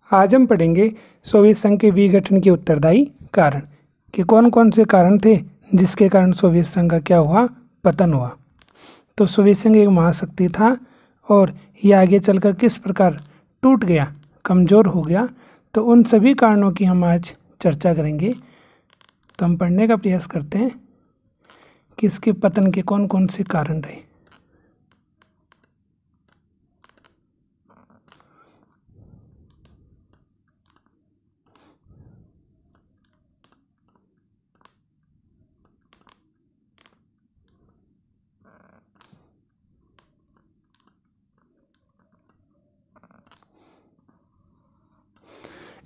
आज हम पढ़ेंगे सोवियत संघ के विघटन के उत्तरदायी कारण कि कौन कौन से कारण थे जिसके कारण सोवियत संघ का क्या हुआ, पतन हुआ। तो सोवियत संघ एक महाशक्ति था और ये आगे चलकर किस प्रकार टूट गया, कमज़ोर हो गया। तो उन सभी कारणों की हम आज चर्चा करेंगे। तो हम पढ़ने का प्रयास करते हैं कि इसके पतन के कौन कौन से कारण रहे।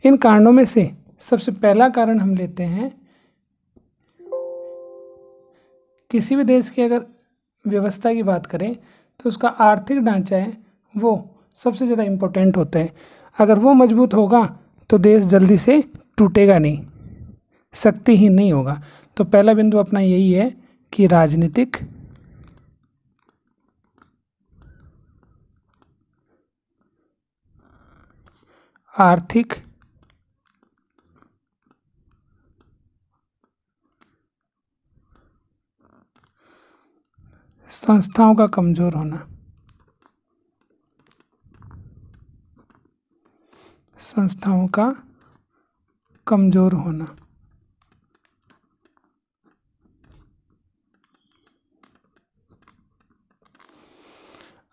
इन कारणों में से सबसे पहला कारण हम लेते हैं, किसी भी देश की अगर व्यवस्था की बात करें तो उसका आर्थिक ढांचा है वो सबसे ज़्यादा इम्पोर्टेंट होता है। अगर वो मजबूत होगा तो देश जल्दी से टूटेगा नहीं, शक्तिहीन नहीं होगा। तो पहला बिंदु अपना यही है कि राजनीतिक आर्थिक संस्थाओं का कमज़ोर होना, संस्थाओं का कमज़ोर होना।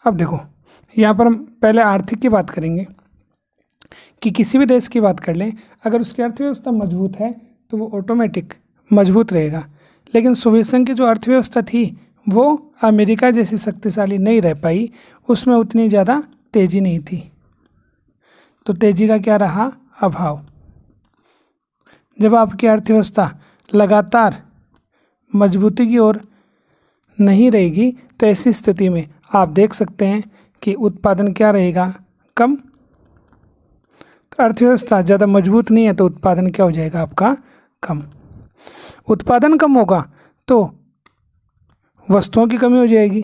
अब देखो, यहाँ पर हम पहले आर्थिक की बात करेंगे कि किसी भी देश की बात कर लें, अगर उसकी अर्थव्यवस्था मजबूत है तो वो ऑटोमेटिक मजबूत रहेगा। लेकिन सोवियत संघ की जो अर्थव्यवस्था थी वो अमेरिका जैसी शक्तिशाली नहीं रह पाई, उसमें उतनी ज़्यादा तेज़ी नहीं थी। तो तेज़ी का क्या रहा, अभाव। जब आपकी अर्थव्यवस्था लगातार मजबूती की ओर नहीं रहेगी तो ऐसी स्थिति में आप देख सकते हैं कि उत्पादन क्या रहेगा, कम। तो अर्थव्यवस्था ज़्यादा मजबूत नहीं है तो उत्पादन क्या हो जाएगा आपका, कम। उत्पादन कम होगा तो वस्तुओं की कमी हो जाएगी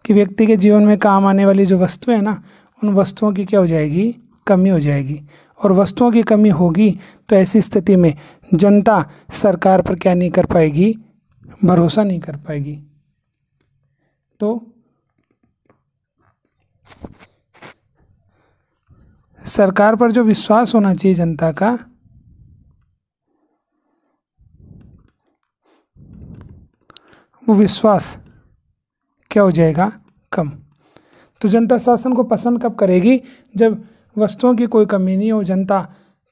कि व्यक्ति के जीवन में काम आने वाली जो वस्तुएं हैं ना, उन वस्तुओं की क्या हो जाएगी, कमी हो जाएगी। और वस्तुओं की कमी होगी तो ऐसी स्थिति में जनता सरकार पर क्या नहीं कर पाएगी, भरोसा नहीं कर पाएगी। तो सरकार पर जो विश्वास होना चाहिए जनता का, वो विश्वास क्या हो जाएगा, कम। तो जनता शासन को पसंद कब करेगी, जब वस्तुओं की कोई कमी नहीं हो। जनता,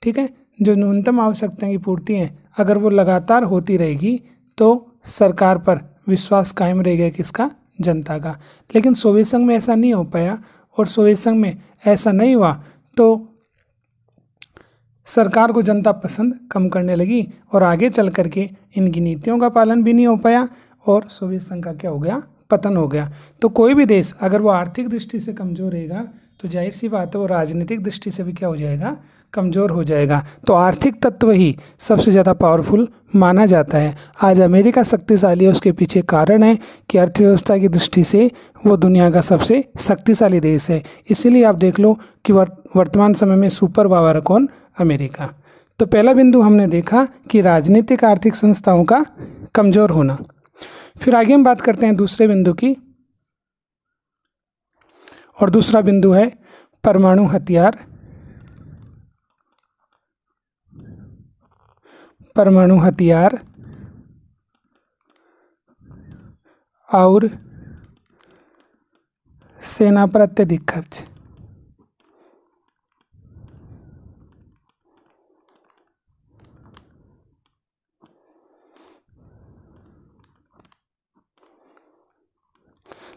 ठीक है, जो न्यूनतम आवश्यकताएं की पूर्ति हैं अगर वो लगातार होती रहेगी तो सरकार पर विश्वास कायम रहेगा, किसका, जनता का। लेकिन सोवियत संघ में ऐसा नहीं हो पाया, और सोवियत संघ में ऐसा नहीं हुआ तो सरकार को जनता पसंद कम करने लगी और आगे चल करके इनकी नीतियों का पालन भी नहीं हो पाया और सोवियत संघ का क्या हो गया, पतन हो गया। तो कोई भी देश अगर वो आर्थिक दृष्टि से कमज़ोर रहेगा तो जाहिर सी बात है वो राजनीतिक दृष्टि से भी क्या हो जाएगा, कमज़ोर हो जाएगा। तो आर्थिक तत्व ही सबसे ज़्यादा पावरफुल माना जाता है। आज अमेरिका शक्तिशाली है, उसके पीछे कारण है कि अर्थव्यवस्था की दृष्टि से वो दुनिया का सबसे शक्तिशाली देश है। इसीलिए आप देख लो कि वर्तमान समय में सुपर पावर कौन, अमेरिका। तो पहला बिंदु हमने देखा कि राजनीतिक आर्थिक संस्थाओं का कमज़ोर होना। फिर आगे हम बात करते हैं दूसरे बिंदु की, और दूसरा बिंदु है परमाणु हथियार। परमाणु हथियार और सेना पर अत्यधिक खर्च।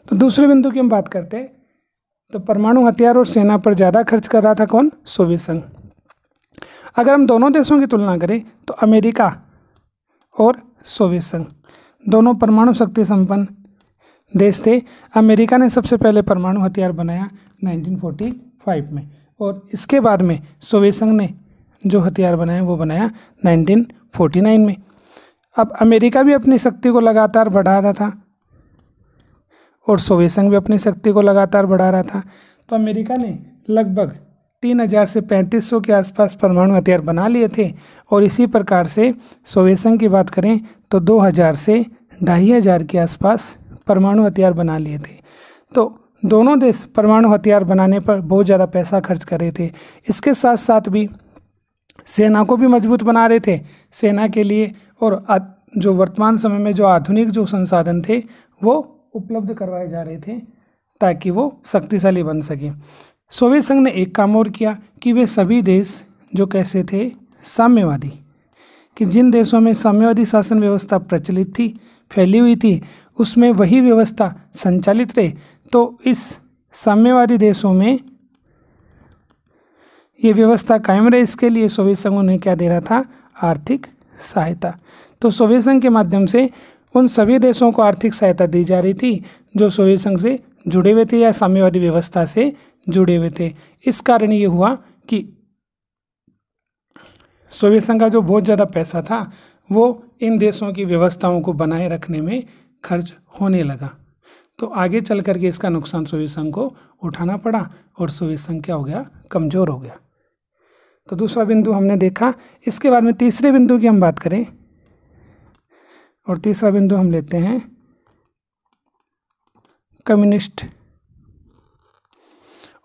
तो दूसरे बिंदु की हम बात करते हैं, तो परमाणु हथियार और सेना पर ज़्यादा खर्च कर रहा था कौन, सोवियत संघ। अगर हम दोनों देशों की तुलना करें तो अमेरिका और सोवियत संघ दोनों परमाणु शक्ति संपन्न देश थे। अमेरिका ने सबसे पहले परमाणु हथियार बनाया 1945 में, और इसके बाद में सोवियत संघ ने जो हथियार बनाया वो बनाया 1949 में। अब अमेरिका भी अपनी शक्ति को लगातार बढ़ा रहा था और सोवियत संघ भी अपनी शक्ति को लगातार बढ़ा रहा था। तो अमेरिका ने लगभग 3000 से 3500 के आसपास परमाणु हथियार बना लिए थे, और इसी प्रकार से सोवियत संघ की बात करें तो 2000 से 2500 के आसपास परमाणु हथियार बना लिए थे। तो दोनों देश परमाणु हथियार बनाने पर बहुत ज़्यादा पैसा खर्च कर रहे थे। इसके साथ साथ भी सेना को भी मजबूत बना रहे थे। सेना के लिए और जो वर्तमान समय में जो आधुनिक जो संसाधन थे वो उपलब्ध करवाए जा रहे थे ताकि वो शक्तिशाली बन सके। सोवियत संघ ने एक काम और किया कि वे सभी देश जो कैसे थे, साम्यवादी, कि जिन देशों में साम्यवादी शासन व्यवस्था प्रचलित थी, फैली हुई थी, उसमें वही व्यवस्था संचालित रहे। तो इस साम्यवादी देशों में ये व्यवस्था कायम रहे, इसके लिए सोवियत संघ उन्हें क्या दे रहा था, आर्थिक सहायता। तो सोवियत संघ के माध्यम से उन सभी देशों को आर्थिक सहायता दी जा रही थी जो सोवियत संघ से जुड़े हुए थे या साम्यवादी व्यवस्था से जुड़े हुए थे। इस कारण ये हुआ कि सोवियत संघ का जो बहुत ज़्यादा पैसा था वो इन देशों की व्यवस्थाओं को बनाए रखने में खर्च होने लगा। तो आगे चल करके इसका नुकसान सोवियत संघ को उठाना पड़ा और सोवियत संघ क्या हो गया, कमज़ोर हो गया। तो दूसरा बिंदु हमने देखा। इसके बाद में तीसरे बिंदु की हम बात करें, और तीसरा बिंदु हम लेते हैं कम्युनिस्ट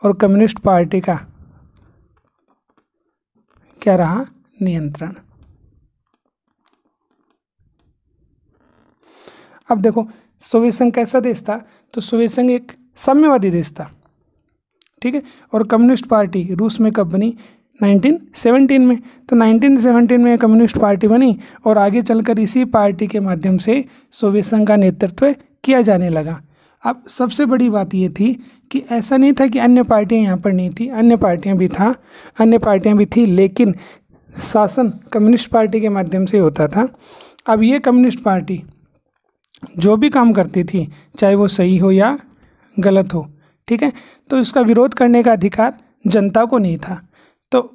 और कम्युनिस्ट पार्टी का क्या रहा, नियंत्रण। अब देखो सोवियत संघ कैसा देश था, तो सोवियत संघ एक साम्यवादी देश था, ठीक है। और कम्युनिस्ट पार्टी रूस में कब बनी, 1917 में। तो 1917 में कम्युनिस्ट पार्टी बनी और आगे चलकर इसी पार्टी के माध्यम से सोवियत संघ का नेतृत्व किया जाने लगा। अब सबसे बड़ी बात ये थी कि ऐसा नहीं था कि अन्य पार्टियां यहाँ पर नहीं थी, अन्य पार्टियां भी थी, लेकिन शासन कम्युनिस्ट पार्टी के माध्यम से होता था। अब ये कम्युनिस्ट पार्टी जो भी काम करती थी, चाहे वो सही हो या गलत हो, ठीक है, तो इसका विरोध करने का अधिकार जनता को नहीं था। तो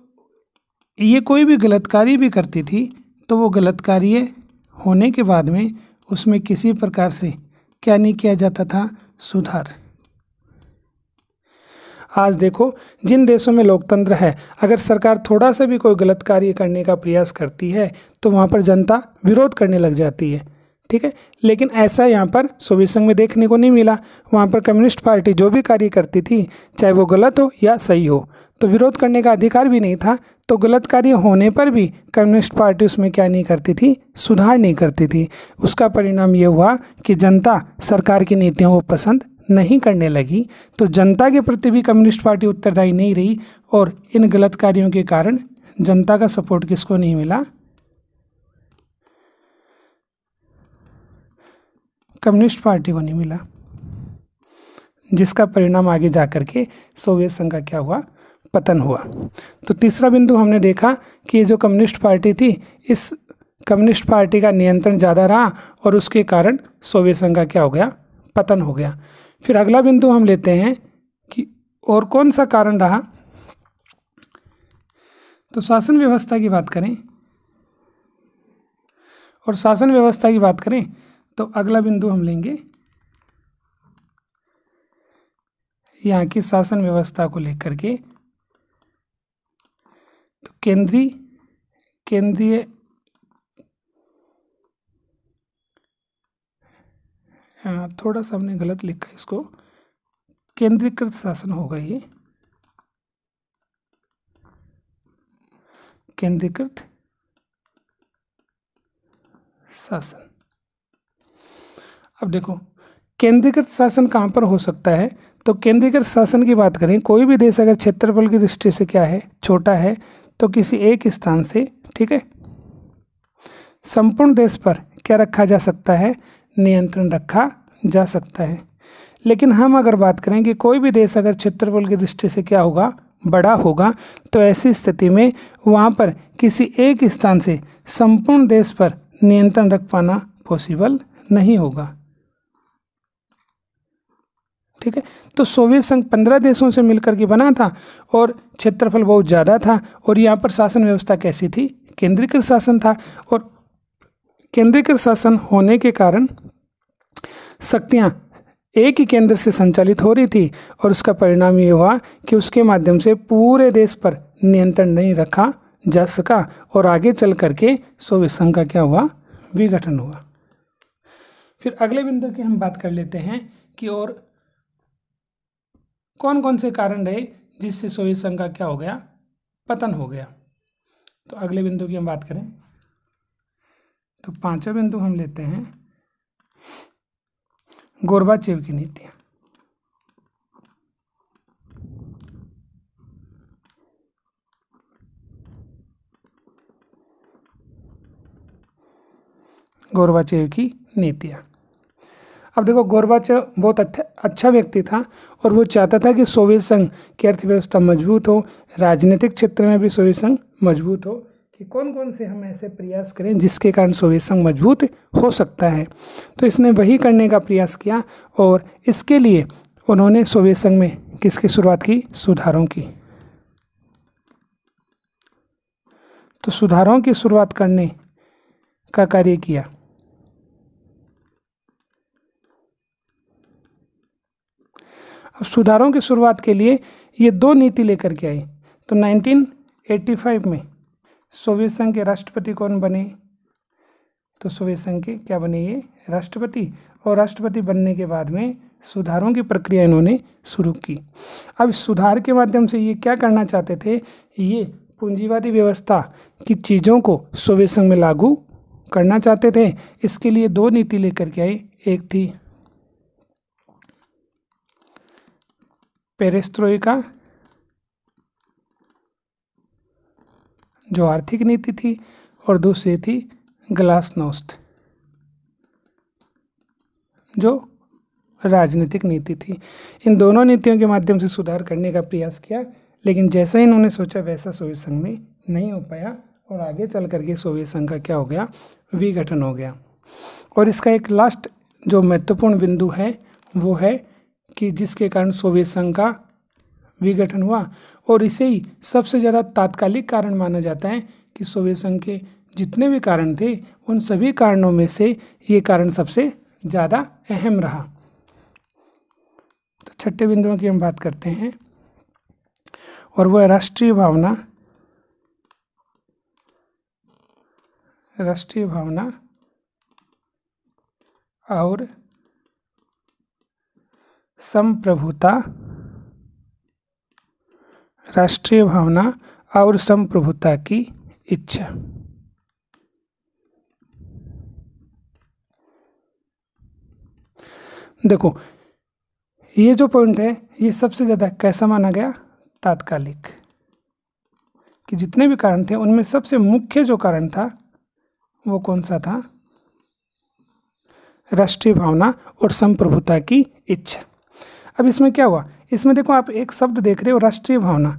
ये कोई भी गलत कार्य भी करती थी तो वो गलत कार्य होने के बाद में उसमें किसी प्रकार से क्या नहीं किया जाता था, सुधार। आज देखो जिन देशों में लोकतंत्र है, अगर सरकार थोड़ा सा भी कोई गलत कार्य करने का प्रयास करती है तो वहाँ पर जनता विरोध करने लग जाती है, ठीक है। लेकिन ऐसा यहाँ पर सोवियत संघ में देखने को नहीं मिला। वहाँ पर कम्युनिस्ट पार्टी जो भी कार्य करती थी, चाहे वो गलत हो या सही हो, तो विरोध करने का अधिकार भी नहीं था। तो गलत कार्य होने पर भी कम्युनिस्ट पार्टी उसमें क्या नहीं करती थी, सुधार नहीं करती थी। उसका परिणाम ये हुआ कि जनता सरकार की नीतियों को पसंद नहीं करने लगी। तो जनता के प्रति भी कम्युनिस्ट पार्टी उत्तरदायी नहीं रही और इन गलत कार्यों के कारण जनता का सपोर्ट किसको नहीं मिला, कम्युनिस्ट पार्टी को नहीं मिला, जिसका परिणाम आगे जाकर के सोवियत संघ का क्या हुआ, पतन हुआ। तो तीसरा बिंदु हमने देखा कि ये जो कम्युनिस्ट पार्टी थी, इस कम्युनिस्ट पार्टी का नियंत्रण ज़्यादा रहा और उसके कारण सोवियत संघ का क्या हो गया, पतन हो गया। फिर अगला बिंदु हम लेते हैं कि और कौन सा कारण रहा। तो शासन व्यवस्था की बात करें, और शासन व्यवस्था की बात करें तो अगला बिंदु हम लेंगे यहाँ की शासन व्यवस्था को लेकर के। तो केंद्रीय थोड़ा सा हमने गलत लिखा इसको, केंद्रीकृत शासन होगा ये, केंद्रीकृत शासन। अब देखो केंद्रीकृत शासन कहाँ पर हो सकता है, तो केंद्रीकृत शासन की बात करें, कोई भी देश अगर क्षेत्रफल की दृष्टि से क्या है, छोटा है, तो किसी एक स्थान से, ठीक है, संपूर्ण देश पर क्या रखा जा सकता है, नियंत्रण रखा जा सकता है। लेकिन हम अगर बात करें कि कोई भी देश अगर क्षेत्रफल की दृष्टि से क्या होगा, बड़ा होगा, तो ऐसी स्थिति में वहाँ पर किसी एक स्थान से संपूर्ण देश पर नियंत्रण रख पाना पॉसिबल नहीं होगा, ठीक है। तो सोवियत संघ 15 देशों से मिलकर के बना था और क्षेत्रफल बहुत ज़्यादा था और यहाँ पर शासन व्यवस्था कैसी थी, केंद्रीकृत शासन था। और केंद्रीकृत शासन होने के कारण शक्तियाँ एक ही केंद्र से संचालित हो रही थी और उसका परिणाम ये हुआ कि उसके माध्यम से पूरे देश पर नियंत्रण नहीं रखा जा सका और आगे चल करके सोवियत संघ का क्या हुआ, विघटन हुआ। फिर अगले बिंदु की हम बात कर लेते हैं कि और कौन कौन से कारण रहे जिससे सोवियत संघ का क्या हो गया, पतन हो गया। तो अगले बिंदु की हम बात करें तो पांचवा बिंदु हम लेते हैं गोर्बाचेव की नीतियाँ। गोर्बाचेव की नीतियाँ। अब देखो, गोर्बाचेव बहुत अच्छा व्यक्ति था और वो चाहता था कि सोवियत संघ की अर्थव्यवस्था मजबूत हो, राजनीतिक क्षेत्र में भी सोवियत संघ मजबूत हो, कि कौन कौन से हम ऐसे प्रयास करें जिसके कारण सोवियत संघ मजबूत हो सकता है। तो इसने वही करने का प्रयास किया और इसके लिए उन्होंने सोवियत संघ में किसकी शुरुआत की, सुधारों की। तो सुधारों की शुरुआत करने का कार्य किया। अब सुधारों की शुरुआत के लिए ये दो नीति लेकर के आई। तो 1985 में सोवियत संघ के राष्ट्रपति कौन बने, तो सोवियत संघ के क्या बने, ये राष्ट्रपति। और राष्ट्रपति बनने के बाद में सुधारों की प्रक्रिया इन्होंने शुरू की। अब सुधार के माध्यम से ये क्या करना चाहते थे, ये पूंजीवादी व्यवस्था की चीज़ों को सोवियत संघ में लागू करना चाहते थे। इसके लिए दो नीति लेकर के आए। एक थी पेरेस्ट्रोइका, जो आर्थिक नीति थी, और दूसरी थी ग्लासनोस्ट, जो राजनीतिक नीति थी। इन दोनों नीतियों के माध्यम से सुधार करने का प्रयास किया, लेकिन जैसा ही इन्होंने सोचा वैसा सोवियत संघ में नहीं हो पाया और आगे चल करके सोवियत संघ का क्या हो गया, विघटन हो गया। और इसका एक लास्ट जो महत्वपूर्ण बिंदु है वो है कि जिसके कारण सोवियत संघ का विघटन हुआ, और इसे ही सबसे ज़्यादा तात्कालिक कारण माना जाता है कि सोवियत संघ के जितने भी कारण थे उन सभी कारणों में से ये कारण सबसे ज़्यादा अहम रहा। तो छठे बिंदुओं की हम बात करते हैं और वह राष्ट्रीय भावना, राष्ट्रीय भावना और संप्रभुता, राष्ट्रीय भावना और संप्रभुता की इच्छा। देखो, ये जो पॉइंट है ये सबसे ज़्यादा कैसा माना गया, तात्कालिक, कि जितने भी कारण थे उनमें सबसे मुख्य जो कारण था वो कौन सा था, राष्ट्रीय भावना और संप्रभुता की इच्छा। अब इसमें क्या हुआ, इसमें देखो आप एक शब्द देख रहे हो, राष्ट्रीय भावना।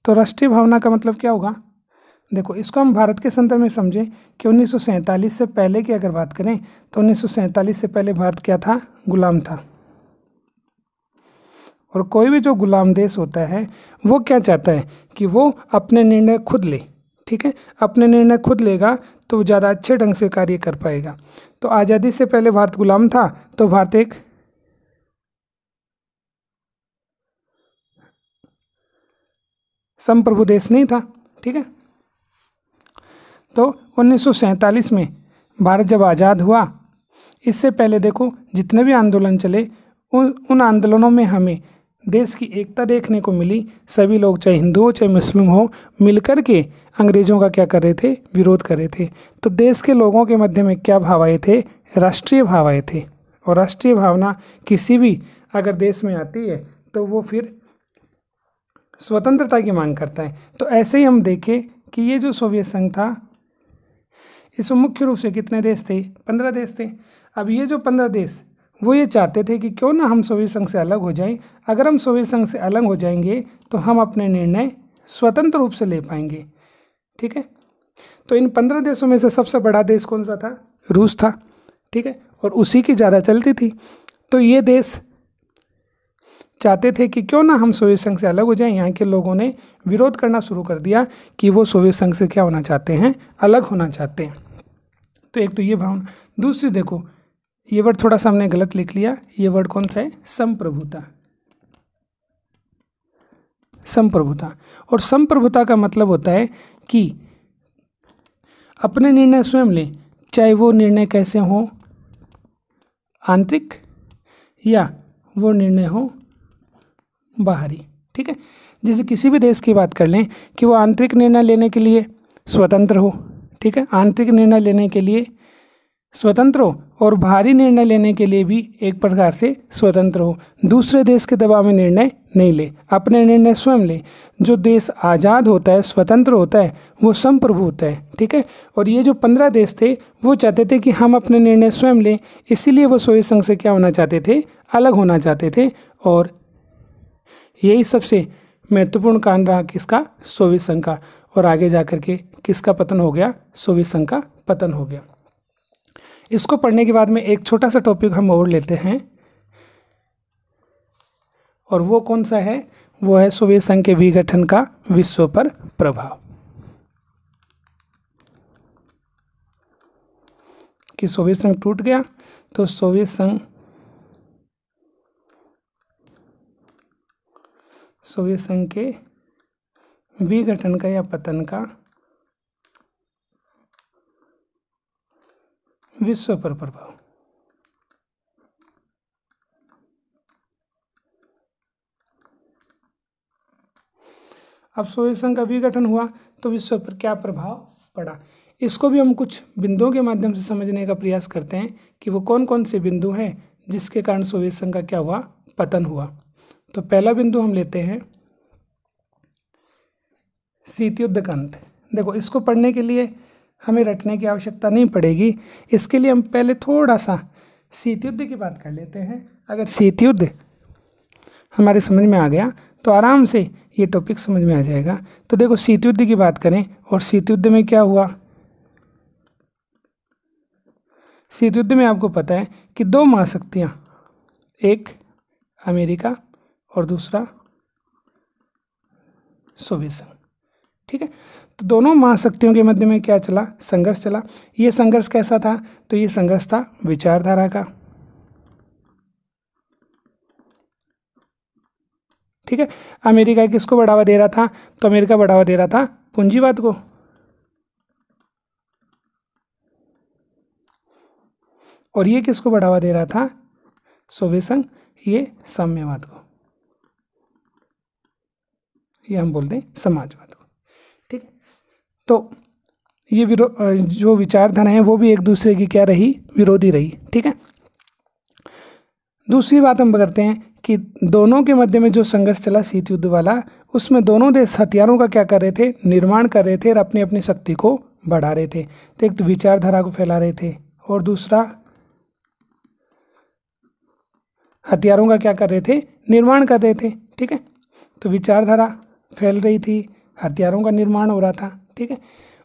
तो राष्ट्रीय भावना का मतलब क्या होगा, देखो इसको हम भारत के संदर्भ में समझें कि 1947 से पहले की अगर बात करें तो 1947 से पहले भारत क्या था, गुलाम था। और कोई भी जो गुलाम देश होता है वो क्या चाहता है कि वो अपने निर्णय खुद ले, ठीक है। अपने निर्णय खुद लेगा तो वो ज़्यादा अच्छे ढंग से कार्य कर पाएगा। तो आज़ादी से पहले भारत गुलाम था, तो भारत एक संप्रभु देश नहीं था, ठीक है। तो 1947 में भारत जब आज़ाद हुआ, इससे पहले देखो जितने भी आंदोलन चले उन आंदोलनों में हमें देश की एकता देखने को मिली। सभी लोग चाहे हिंदू हो चाहे मुस्लिम हो मिलकर के अंग्रेज़ों का क्या कर रहे थे, विरोध कर रहे थे। तो देश के लोगों के मध्य में क्या भाव आए थे, राष्ट्रीय भाव आए थे। और राष्ट्रीय भावना किसी भी अगर देश में आती है तो वो फिर स्वतंत्रता की मांग करता है। तो ऐसे ही हम देखें कि ये जो सोवियत संघ था इसमें मुख्य रूप से कितने देश थे, 15 देश थे। अब ये जो 15 देश वो ये चाहते थे कि क्यों ना हम सोवियत संघ से अलग हो जाएं। अगर हम सोवियत संघ से अलग हो जाएंगे तो हम अपने निर्णय स्वतंत्र रूप से ले पाएंगे, ठीक है। तो इन 15 देशों में से सबसे बड़ा देश कौन सा था, रूस था, ठीक है। और उसी की ज़्यादा चलती थी। तो ये देश चाहते थे कि क्यों ना हम सोवियत संघ से अलग हो जाएं। यहाँ के लोगों ने विरोध करना शुरू कर दिया कि वो सोवियत संघ से क्या होना चाहते हैं, अलग होना चाहते हैं। तो एक तो ये भावना। दूसरी देखो, ये वर्ड थोड़ा सा हमने गलत लिख लिया, ये वर्ड कौन सा है, संप्रभुता। संप्रभुता, और संप्रभुता का मतलब होता है कि अपने निर्णय स्वयं लें, चाहे वो निर्णय कैसे हो, आंतरिक या वो निर्णय हो बाहरी। ठीक है, जैसे किसी भी देश की बात कर लें कि वो आंतरिक निर्णय लेने के लिए स्वतंत्र हो, ठीक है, आंतरिक निर्णय लेने के लिए स्वतंत्र हो और बाहरी निर्णय लेने के लिए भी एक प्रकार से स्वतंत्र हो, दूसरे देश के दबाव में निर्णय नहीं ले, अपने निर्णय स्वयं ले। जो देश आज़ाद होता है, स्वतंत्र होता है, वो संप्रभु होता है। ठीक है, और ये जो 15 देश थे वो चाहते थे कि हम अपने निर्णय स्वयं लें, इसीलिए वो सोवियत संघ से क्या होना चाहते थे, अलग होना चाहते थे। और यही सबसे महत्वपूर्ण कारण रहा किसका, सोवियत संघ का, और आगे जा कर के किसका पतन हो गया, सोवियत संघ का पतन हो गया। इसको पढ़ने के बाद में एक छोटा सा टॉपिक हम और लेते हैं, और वो कौन सा है, वो है सोवियत संघ के विघटन का विश्व पर प्रभाव। कि सोवियत संघ टूट गया तो सोवियत संघ के विघटन का या पतन का विश्व पर प्रभाव। अब सोवियत संघ का विघटन हुआ तो विश्व पर क्या प्रभाव पड़ा, इसको भी हम कुछ बिंदुओं के माध्यम से समझने का प्रयास करते हैं कि वो कौन कौन से बिंदु हैं जिसके कारण सोवियत संघ का क्या हुआ, पतन हुआ। तो पहला बिंदु हम लेते हैं शीत युद्ध का अंत। देखो, इसको पढ़ने के लिए हमें रटने की आवश्यकता नहीं पड़ेगी, इसके लिए हम पहले थोड़ा सा शीत युद्ध की बात कर लेते हैं। अगर शीत युद्ध हमारे समझ में आ गया तो आराम से ये टॉपिक समझ में आ जाएगा। तो देखो, शीत युद्ध की बात करें, और शीत युद्ध में क्या हुआ, शीत युद्ध में आपको पता है कि दो महाशक्तियाँ, एक अमेरिका और दूसरा सोवियत संघ। ठीक है, तो दोनों महाशक्तियों के मध्य में क्या चला, संघर्ष चला। ये संघर्ष कैसा था, तो ये संघर्ष था विचारधारा का। ठीक है, अमेरिका किसको बढ़ावा दे रहा था, तो अमेरिका बढ़ावा दे रहा था पूंजीवाद को, और ये किसको बढ़ावा दे रहा था, सोवियत संघ, ये साम्यवाद को, ये हम बोलते हैं समाजवाद को। ठीक है, तो ये जो विचारधारा है वो भी एक दूसरे की क्या रही, विरोधी रही। ठीक है, दूसरी बात हम करते हैं कि दोनों के मध्य में जो संघर्ष चला शीत युद्ध वाला, उसमें दोनों देश हथियारों का क्या कर रहे थे, निर्माण कर रहे थे और अपनी अपनी शक्ति को बढ़ा रहे थे। तो एक तो विचारधारा को फैला रहे थे और दूसरा हथियारों का क्या कर रहे थे, निर्माण कर रहे थे। ठीक है, तो विचारधारा फैल रही थी, हथियारों का निर्माण हो रहा था। ठीक है,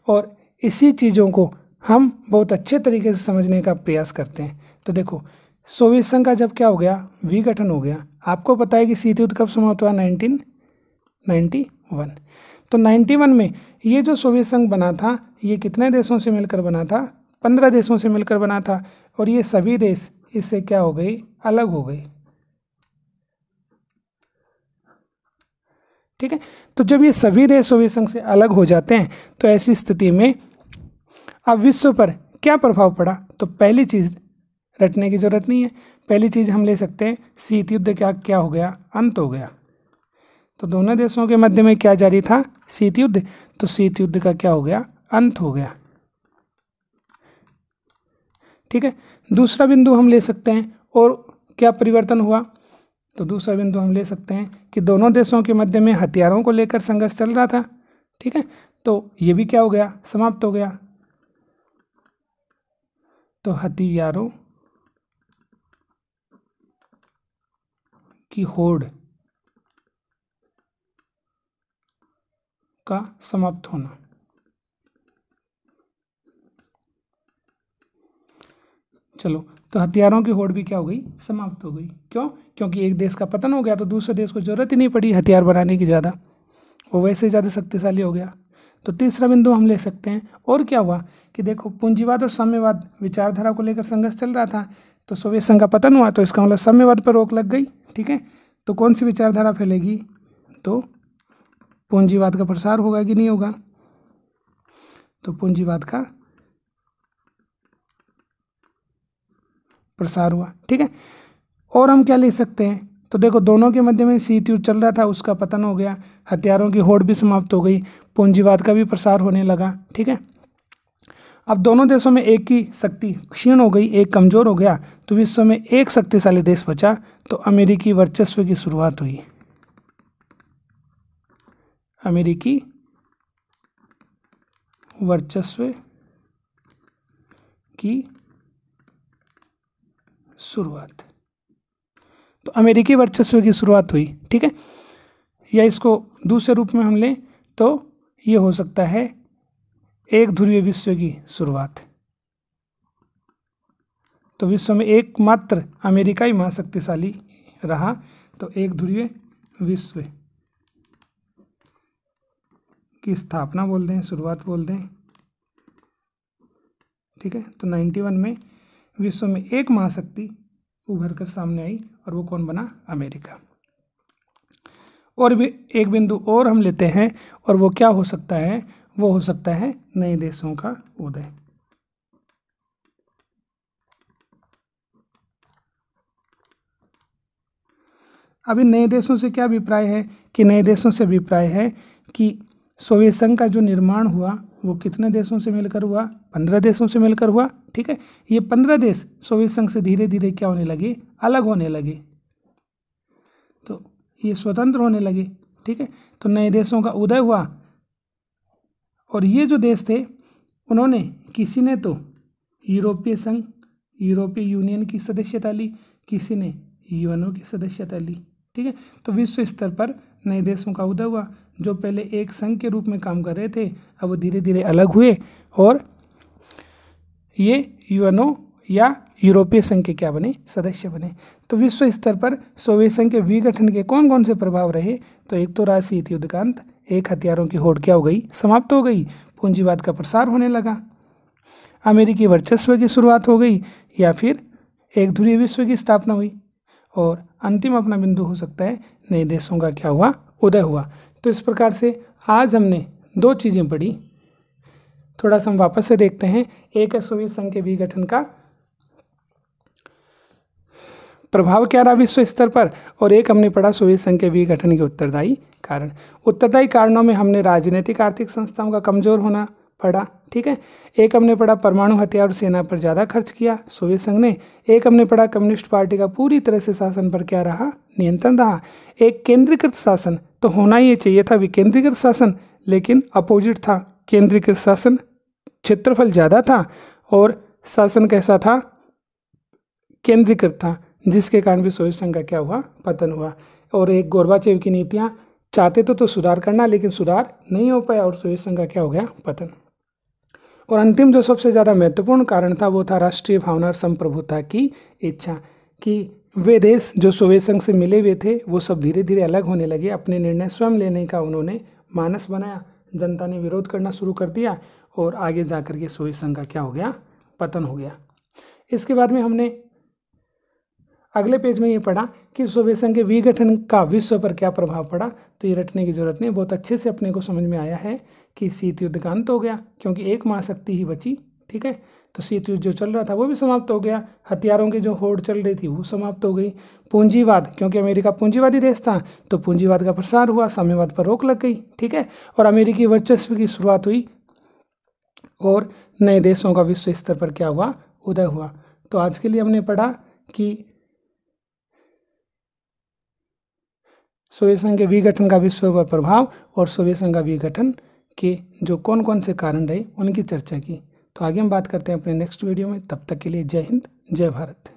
और इसी चीज़ों को हम बहुत अच्छे तरीके से समझने का प्रयास करते हैं। तो देखो, सोवियत संघ का जब क्या हो गया, विघटन हो गया, आपको पता है कि शीत युद्ध कब समाप्त हुआ, 1991। तो 91 में ये जो सोवियत संघ बना था, ये कितने देशों से मिलकर बना था, 15 देशों से मिलकर बना था, और ये सभी देश इससे क्या हो गई, अलग हो गई। ठीक है, तो जब ये सभी देश सोवियत संघ से अलग हो जाते हैं तो ऐसी स्थिति में अब विश्व पर क्या प्रभाव पड़ा, तो पहली चीज़ रटने की जरूरत नहीं है, पहली चीज़ हम ले सकते हैं, शीत युद्ध क्या हो गया, अंत हो गया। तो दोनों देशों के मध्य में क्या जारी था, शीत युद्ध, तो शीत युद्ध का क्या हो गया, अंत हो गया। ठीक है, दूसरा बिंदु हम ले सकते हैं, और क्या परिवर्तन हुआ, तो दूसरा बिंदु हम ले सकते हैं कि दोनों देशों के मध्य में हथियारों को लेकर संघर्ष चल रहा था। ठीक है, तो ये भी क्या हो गया, समाप्त हो गया। तो हथियारों की होड़ का समाप्त होना। चलो, तो हथियारों की होड़ भी क्या हो गई, समाप्त हो गई। क्यों, क्योंकि एक देश का पतन हो गया तो दूसरे देश को जरूरत ही नहीं पड़ी हथियार बनाने की ज़्यादा, वो वैसे ज़्यादा शक्तिशाली हो गया। तो तीसरा बिंदु हम ले सकते हैं। और क्या हुआ कि देखो, पूंजीवाद और साम्यवाद विचारधारा को लेकर संघर्ष चल रहा था, तो सोवियत संघ का पतन हुआ, तो इसका मतलब साम्यवाद पर रोक लग गई। ठीक है, तो कौन सी विचारधारा फैलेगी? तो पूंजीवाद का प्रसार होगा कि नहीं होगा? तो पूंजीवाद का प्रसार हुआ। ठीक है, और हम क्या ले सकते हैं? तो देखो, दोनों के मध्य में शीत युद्ध चल रहा था, उसका पतन हो गया, हथियारों की होड़ भी समाप्त हो गई, पूंजीवाद का भी प्रसार होने लगा। ठीक है, अब दोनों देशों में एक की शक्ति क्षीण हो गई, एक कमजोर हो गया, तो विश्व में एक शक्तिशाली देश बचा, तो अमेरिकी वर्चस्व की शुरुआत हुई। अमेरिकी वर्चस्व की शुरुआत, तो अमेरिकी वर्चस्व की शुरुआत हुई। ठीक है, या इसको दूसरे रूप में हम लें तो ये हो सकता है एक ध्रुवीय विश्व की शुरुआत। तो विश्व में एकमात्र अमेरिका ही महाशक्तिशाली रहा, तो एक ध्रुवीय विश्व की स्थापना बोल दें, शुरुआत बोल दें। ठीक है, तो 91 में विश्व में एक महाशक्ति उभर कर सामने आई, और वो कौन बना? अमेरिका। और भी एक बिंदु और हम लेते हैं, और वो क्या हो सकता है? वो हो सकता है नए देशों का उदय। अभी नए देशों से क्या अभिप्राय है? कि नए देशों से अभिप्राय है कि सोवियत संघ का जो निर्माण हुआ वो कितने देशों से मिलकर हुआ? 15 देशों से मिलकर हुआ। ठीक है, ये 15 देश सोवियत संघ से धीरे धीरे क्या होने लगे? अलग होने लगे, तो ये स्वतंत्र होने लगे। ठीक है, तो नए देशों का उदय हुआ, और ये जो देश थे उन्होंने, किसी ने तो यूरोपीय संघ, यूरोपीय यूनियन की सदस्यता ली, किसी ने यूएनओ की सदस्यता ली। ठीक है, तो विश्व स्तर पर नए देशों का उदय हुआ। जो पहले एक संघ के रूप में काम कर रहे थे, अब वो धीरे धीरे अलग हुए, और ये यूएनओ या यूरोपीय संघ के क्या बने? सदस्य बने। तो विश्व स्तर पर सोवियत संघ के विघटन के कौन कौन से प्रभाव रहे? तो एक तो रहा शीत युद्ध का अंत, एक हथियारों की होड़ क्या हो गई? समाप्त हो गई, पूंजीवाद का प्रसार होने लगा, अमेरिकी वर्चस्व की शुरुआत हो गई, या फिर एक ध्रुवीय विश्व की स्थापना हुई, और अंतिम अपना बिंदु हो सकता है नए देशों का क्या हुआ? उदय हुआ। तो इस प्रकार से आज हमने दो चीज़ें पढ़ी, थोड़ा सा हम वापस से देखते हैं। एक है सोवियत संघ के विघटन का प्रभाव क्या रहा विश्व स्तर पर, और एक हमने पढ़ा सोवियत संघ के विघटन के उत्तरदायी कारण। उत्तरदायी कारणों में हमने राजनीतिक आर्थिक संस्थाओं का कमजोर होना पढ़ा। ठीक है, एक हमने पढ़ा परमाणु हथियार और सेना पर ज़्यादा खर्च किया सोवियत संघ ने, एक हमने पढ़ा कम्युनिस्ट पार्टी का पूरी तरह से शासन पर क्या रहा? नियंत्रण रहा। एक केंद्रीकृत शासन तो होना ही चाहिए था, विकेंद्रीकृत शासन, लेकिन अपोजिट था। केंद्रीकृत शासन क्षेत्रफल ज़्यादा था, और शासन कैसा था? केंद्रीकृत था, जिसके कारण भी सोवियत संघ का क्या हुआ? पतन हुआ। और एक गोर्बाचेव की नीतियाँ चाहते तो सुधार करना, लेकिन सुधार नहीं हो पाया, और सोवियत संघ का क्या हो गया? पतन। और अंतिम जो सबसे ज़्यादा महत्वपूर्ण कारण था वो था राष्ट्रीय भावना और संप्रभुता की इच्छा, कि वे देश जो सोवियत संघ से मिले हुए थे वो सब धीरे धीरे अलग होने लगे, अपने निर्णय स्वयं लेने का उन्होंने मानस बनाया, जनता ने विरोध करना शुरू कर दिया, और आगे जाकर के सोवियत संघ का क्या हो गया? पतन हो गया। इसके बाद में हमने अगले पेज में ये पढ़ा कि सोवियत संघ के विघटन का विश्व पर क्या प्रभाव पड़ा। तो ये रटने की जरूरत नहीं, बहुत अच्छे से अपने को समझ में आया है कि शीत युद्ध का अंत हो गया, क्योंकि एक महाशक्ति ही बची। ठीक है, तो शीत युद्ध जो चल रहा था वो भी समाप्त हो गया, हथियारों की जो होड़ चल रही थी वो समाप्त हो गई, पूंजीवाद, क्योंकि अमेरिका पूंजीवादी देश था तो पूंजीवाद का प्रसार हुआ, साम्यवाद पर रोक लग गई। ठीक है, और अमेरिकी वर्चस्व की शुरुआत हुई, और नए देशों का विश्व स्तर पर क्या हुआ? उदय हुआ। तो आज के लिए हमने पढ़ा कि सोवियत संघ के विघटन का विश्व पर प्रभाव, और सोवियत संघ का विघटन के जो कौन कौन से कारण रहे उनकी चर्चा की। तो आगे हम बात करते हैं अपने नेक्स्ट वीडियो में। तब तक के लिए जय हिंद, जय भारत।